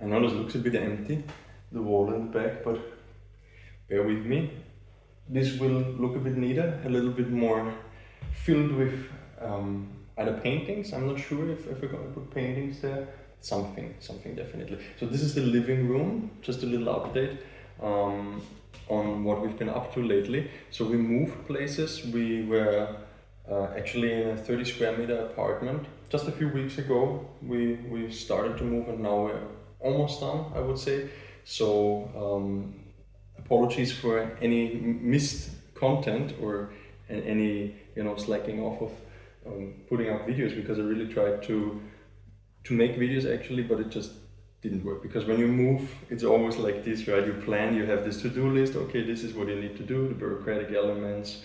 I know this looks a bit empty, the wall in the back, but bear with me. This will look a bit neater, a little bit more filled with either paintings. I'm not sure if we're going to put paintings there. Something definitely. So this is the living room, just a little update on what we've been up to lately. So we moved places. We were actually in a 30 square meter apartment. Just a few weeks ago, we started to move, and now we're almost done, I would say. So apologies for any missed content or any slacking off of putting out videos, because I really tried to make videos actually, but it just didn't work. Because when you move, it's always like this, right? You plan, you have this to-do list. Okay, this is what you need to do, the bureaucratic elements,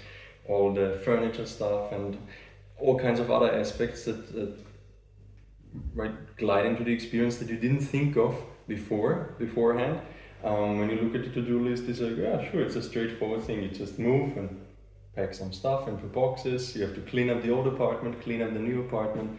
all the furniture stuff, and all kinds of other aspects that right, glide into the experience that you didn't think of beforehand. When you look at the to-do list, it's like, yeah, sure, it's a straightforward thing. You just move and pack some stuff into boxes. You have to clean up the old apartment, clean up the new apartment,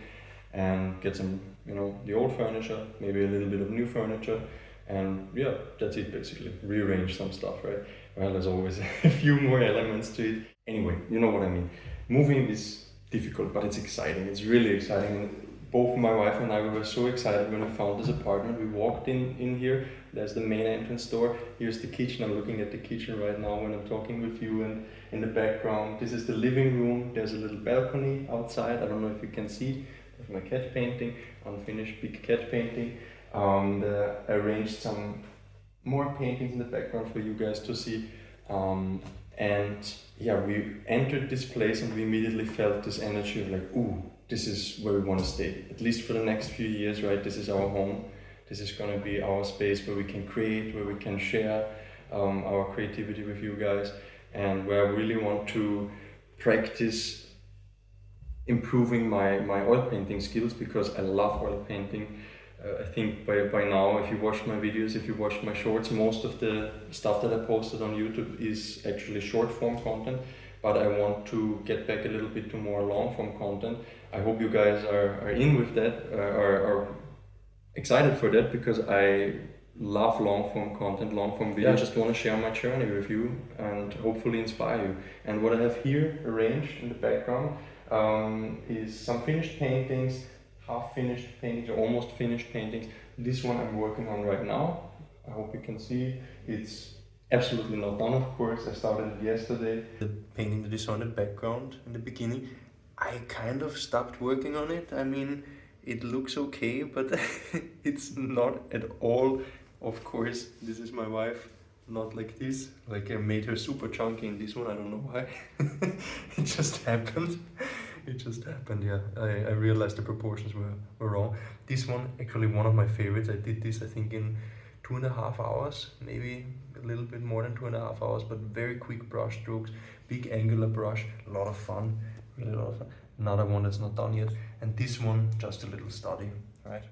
and get some, the old furniture, maybe a little bit of new furniture, and yeah, that's it basically. Rearrange some stuff, right? Well, there's always a few more elements to it. Anyway, you know what I mean. Moving is difficult, but it's exciting. It's really exciting. Both my wife and I, we were so excited when we found this apartment. We walked in here. There's the main entrance door. Here's the kitchen. I'm looking at the kitchen right now when I'm talking with you, and in the background, this is the living room. There's a little balcony outside. I don't know if you can see. There's my cat painting, unfinished big cat painting. I arranged some more paintings in the background for you guys to see. And yeah, we entered this place and we immediately felt this energy of like, ooh, this is where we want to stay, at least for the next few years, right? This is our home. This is going to be our space where we can create, where we can share our creativity with you guys, and where I really want to practice improving my oil painting skills, because I love oil painting. I think by now, if you watched my videos, if you watched my shorts, most of the stuff that I posted on YouTube is actually short form content, but I want to get back a little bit to more long form content. I hope you guys are in with that, are excited for that, because I love long form content, long form videos. I just want to share my journey with you and hopefully inspire you. And what I have here arranged in the background is some finished paintings, half finished paintings or almost finished paintings. This one I'm working on right now. I hope you can see. It's absolutely not done, of course. I started it yesterday. The painting that is on the background in the beginning, I kind of stopped working on it. I mean, it looks okay, but it's not at all. Of course, this is my wife, not like this. Like, I made her super chunky in this one, I don't know why. It just happened. It just happened, yeah. I realized the proportions were wrong. This one, actually one of my favorites. I did this, I think, in 2.5 hours, maybe a little bit more than 2.5 hours, but very quick brush strokes, big angular brush, a lot of fun, really a lot of fun. Another one that's not done yet, and this one, just a little study, right?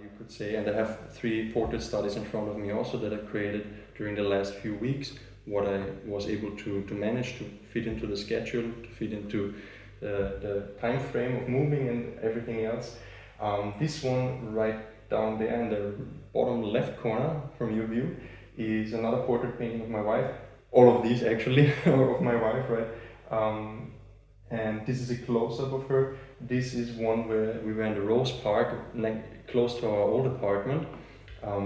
You could say, and I have 3 portrait studies in front of me also that I created during the last few weeks, what I was able to manage to fit into the schedule, to fit into the time frame of moving and everything else. This one right down there in the bottom left corner from your view is another portrait painting of my wife. All of these actually are of my wife, right? And this is a close-up of her. This is one where we were in the Rose Park, close to our old apartment.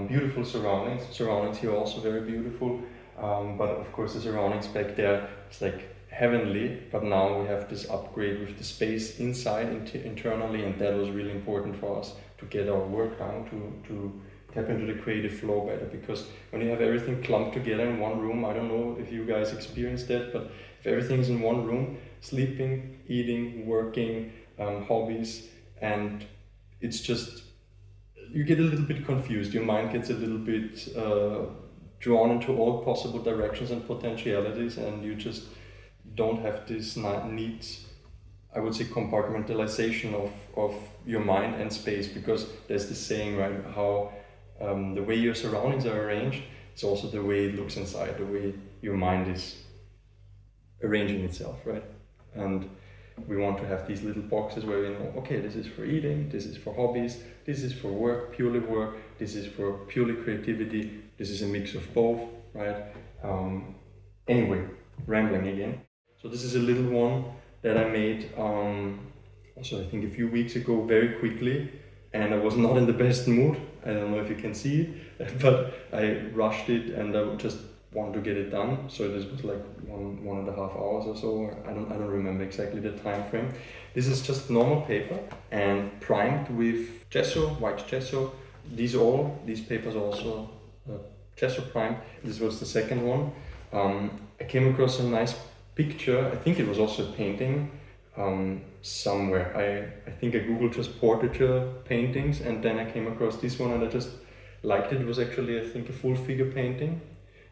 Beautiful surroundings. Surroundings here also very beautiful. But of course the surroundings back there, it's like heavenly. But now we have this upgrade with the space inside internally, and that was really important for us to get our work done, to tap into the creative flow better. Because when you have everything clumped together in one room, I don't know if you guys experienced that, but if everything is in one room, sleeping, eating, working, hobbies, and it's just, you get a little bit confused. Your mind gets a little bit drawn into all possible directions and potentialities, and you just don't have this neat, I would say, compartmentalization of your mind and space, because there's this saying, right, how the way your surroundings are arranged, it's also the way it looks inside, the way your mind is arranging itself, right? And we want to have these little boxes where we know, okay, this is for eating, this is for hobbies, this is for work, this is for purely creativity, this is a mix of both, right? Anyway, rambling again. So this is a little one that I made also I think a few weeks ago very quickly, and I was not in the best mood. I don't know if you can see it, but I rushed it and I just wanted to get it done. So this was like 1.5 hours or so. I don't remember exactly the time frame. This is just normal paper and primed with gesso, white gesso. These papers also gesso primed. This was the second one. I came across a nice picture. I think it was also a painting somewhere. I think I googled just portraiture paintings, and then I came across this one and I just liked it. It was actually, I think, a full figure painting,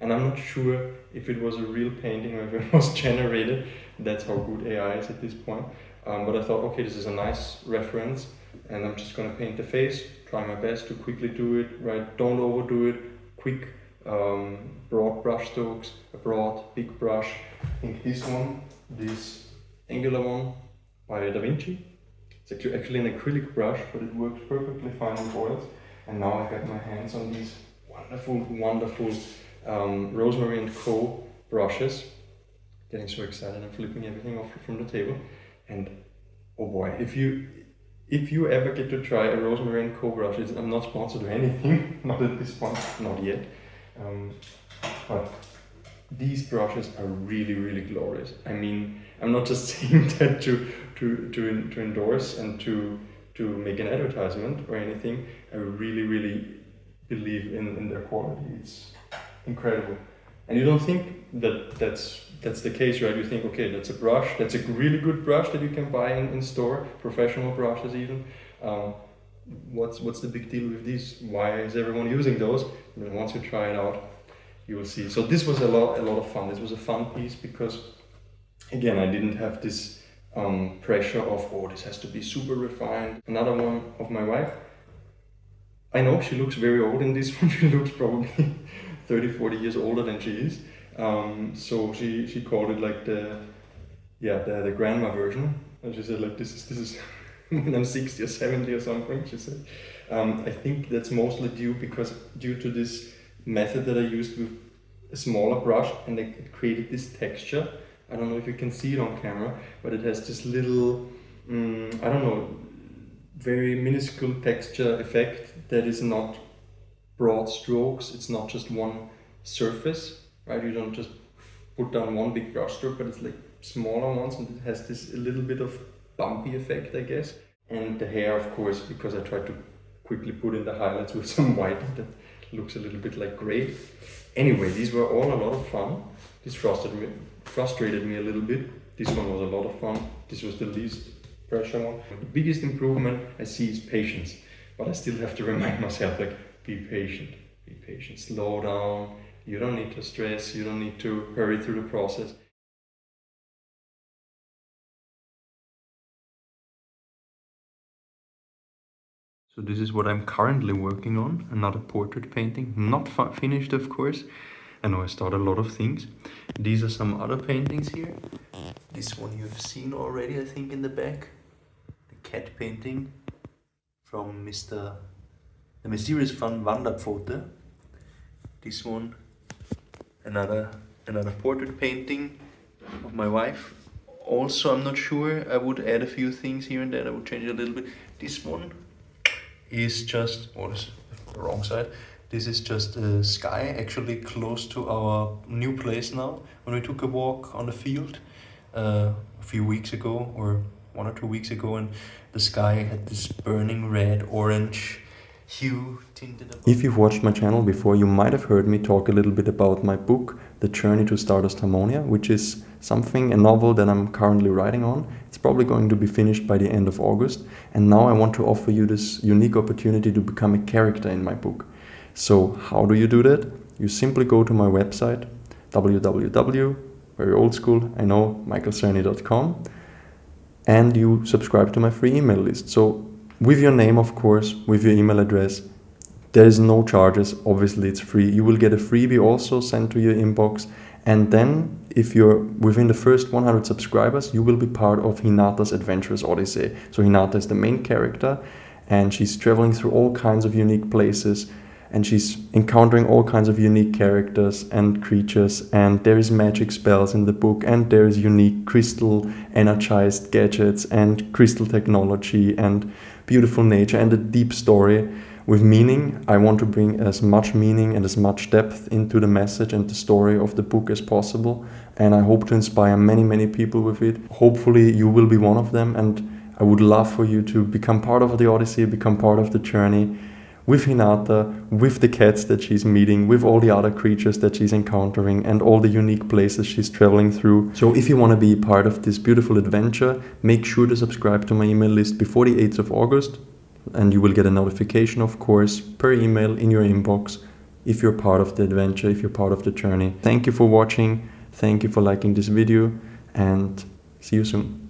and I'm not sure if it was a real painting or if it was generated. That's how good AI is at this point. But I thought, okay, this is a nice reference, and I'm just gonna paint the face, try my best to quickly do it, right? Don't overdo it, quick, broad brush strokes, a broad, big brush. I think this angular one by Da Vinci. It's actually an acrylic brush, but it works perfectly fine on oils. And now I got my hands on these wonderful Rosemary & Co. brushes. Getting so excited, I'm flipping everything off from the table. And oh boy, if you ever get to try a Rosemary & Co. brush, I'm not sponsored or anything, not at this point, not yet. But these brushes are really, really glorious. I mean, I'm not just saying that to endorse and to make an advertisement or anything. I really, really believe in their quality. It's incredible. And you don't think that's the case, right? You think, okay, that's a brush, that's a really good brush that you can buy in store, professional brushes even. What's the big deal with these? Why is everyone using those? And once you try it out, you will see. So this was a lot of fun. This was a fun piece because, again, I didn't have this pressure of, oh, this has to be super refined. Another one of my wife. I know she looks very old in this one. She looks probably 30, 40 years older than she is. So she called it like the grandma version. And she said like, this is when I'm 60 or 70 or something, she said. I think that's mostly due to this method that I used with a smaller brush, and it created this texture. I don't know if you can see it on camera, but it has this little, I don't know, very minuscule texture effect that is not broad strokes. It's not just one surface, right? You don't just put down one big brush stroke, but it's like smaller ones, and it has this a little bit of bumpy effect, I guess. And the hair, of course, because I tried to quickly put in the highlights with some white that looks a little bit like gray. Anyway, these were all a lot of fun. This frustrated me a little bit. This one was a lot of fun. This was the least pressure one. The biggest improvement I see is patience, but I still have to remind myself, like, be patient, slow down. You don't need to stress, you don't need to hurry through the process. So this is what I'm currently working on, another portrait painting, not finished of course. I know I started a lot of things. These are some other paintings here. This one you've seen already, I think, in the back. The cat painting from the mysterious van Wanderpfote. This one, another portrait painting of my wife. Also, I'm not sure, I would add a few things here and there, I would change it a little bit. This one is just, oh, this is the wrong side. This is just a sky, actually close to our new place now. When we took a walk on the field a few weeks ago, or 1 or 2 weeks ago, and the sky had this burning red, orange hue tinted above. If you've watched my channel before, you might have heard me talk a little bit about my book, The Journey to Stardust Harmonia, which is a novel that I'm currently writing on. It's probably going to be finished by the end of August. And now I want to offer you this unique opportunity to become a character in my book. So how do you do that? You simply go to my website, very old school, I know, michaelcerny.com, and you subscribe to my free email list. So with your name, of course, with your email address, there is no charges. Obviously, it's free. You will get a freebie also sent to your inbox, And then, if you're within the first 100 subscribers, you will be part of Hinata's Adventurous Odyssey. So Hinata is the main character, and she's traveling through all kinds of unique places, and she's encountering all kinds of unique characters and creatures, and there is magic spells in the book, and there is unique crystal energized gadgets and crystal technology and beautiful nature and a deep story with meaning. I want to bring as much meaning and as much depth into the message and the story of the book as possible, and I hope to inspire many people with it. Hopefully you will be one of them, and I would love for you to become part of the Odyssey, become part of the journey with Hinata, with the cats that she's meeting, with all the other creatures that she's encountering, and all the unique places she's traveling through. So if you want to be part of this beautiful adventure, make sure to subscribe to my email list before the 8th of August, and you will get a notification, of course, per email in your inbox if you're part of the adventure, if you're part of the journey. Thank you for watching, thank you for liking this video, and see you soon.